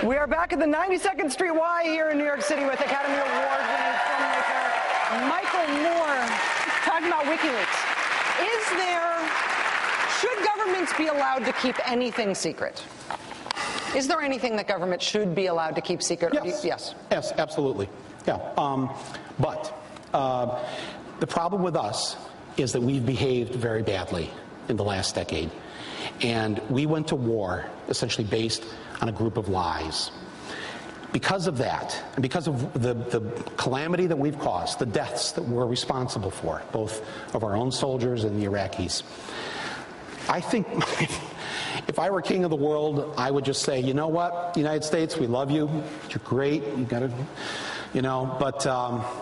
We are back at the 92nd Street Y here in New York City with Academy Award-winning filmmaker Michael Moore talking about Wikileaks. Should governments be allowed to keep anything secret? Is there anything that government should be allowed to keep secret? Yes. Yes, absolutely. Yeah. But the problem with us is that we've behaved very badly in the last decade. And we went to war essentially based on a group of lies. Because of that, and because of the calamity that we've caused, the deaths that we're responsible for, both of our own soldiers and the Iraqis, I think if I were king of the world, I would just say, you know what, United States, we love you. You're great. You got to, but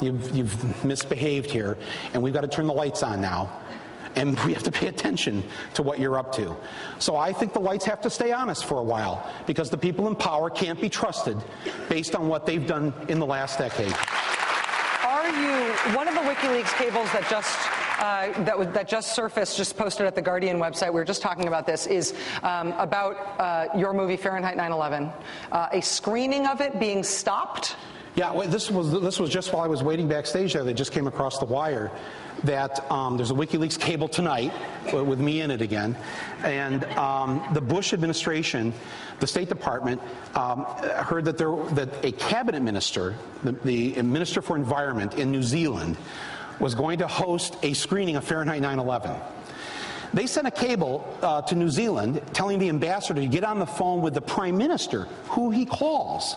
you've misbehaved here, and we've got to turn the lights on now. And we have to pay attention to what you're up to. So I think the lights have to stay on us for a while, because the people in power can't be trusted based on what they've done in the last decade. One of the WikiLeaks cables that just surfaced, just posted at the Guardian website, we were just talking about this, is about your movie Fahrenheit 9/11, a screening of it being stopped. Yeah, this was just while I was waiting backstage there. They just came across the wire that there's a WikiLeaks cable tonight with me in it again, and the Bush administration, the State Department, heard that a cabinet minister, the Minister for Environment in New Zealand, was going to host a screening of Fahrenheit 9/11. They sent a cable to New Zealand telling the ambassador to get on the phone with the Prime Minister, who he calls,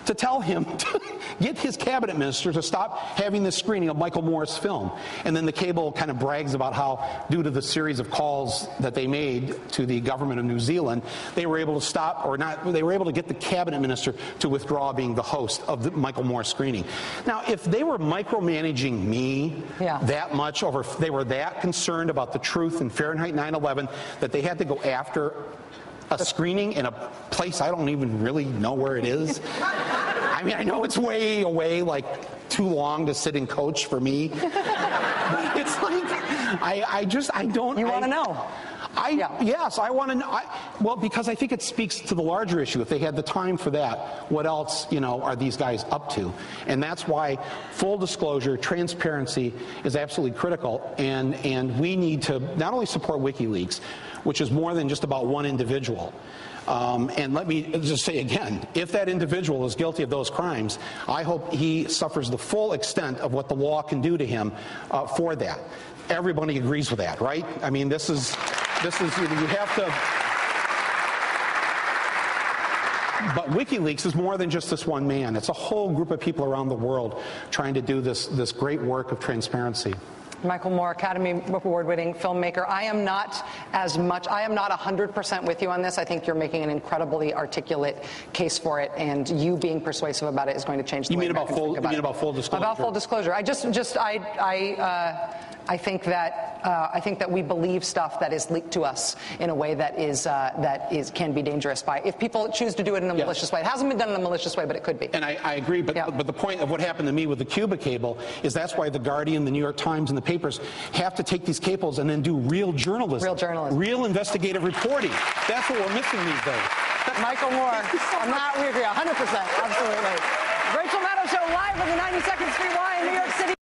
to tell him to get his cabinet minister to stop having this screening of Michael Moore's film. And then the cable kind of brags about how, due to the series of calls that they made to the government of New Zealand, they were able to stop, or not, they were able to get the cabinet minister to withdraw being the host of the Michael Moore screening. Now, if they were micromanaging me that much, or if they were that concerned about the truth in Fahrenheit 9/11 that they had to go after a screening in a place I don't even really know where it is. I mean, I know it's way away, like too long to sit and coach for me. But it's like, I don't. You want to know? Yes, I want to know. Well, because I think it speaks to the larger issue. If they had the time for that, what else, are these guys up to? And that's why full disclosure, transparency is absolutely critical. And we need to not only support WikiLeaks, which is more than just about one individual. And let me just say again, if that individual is guilty of those crimes, I hope he suffers the full extent of what the law can do to him for that. Everybody agrees with that, right? I mean, this is you have to. But WikiLeaks is more than just this one man. It's a whole group of people around the world trying to do this great work of transparency. Michael Moore, Academy Award-winning filmmaker. I am not 100% with you on this. I think you're making an incredibly articulate case for it, and you being persuasive about it is going to change the way Americans think about it. You mean about full disclosure? About full disclosure. I think that we believe stuff that is leaked to us in a way that can be dangerous. If people choose to do it in a malicious way, it hasn't been done in a malicious way, but it could be. And I agree. But the point of what happened to me with the Cuba cable is that's why the Guardian, the New York Times, and the papers have to take these cables and then do real journalism, real investigative reporting. That's what we're missing these days. Michael Moore, we agree 100%, absolutely. Rachel Maddow Show live from the 92nd Street Y in New York City.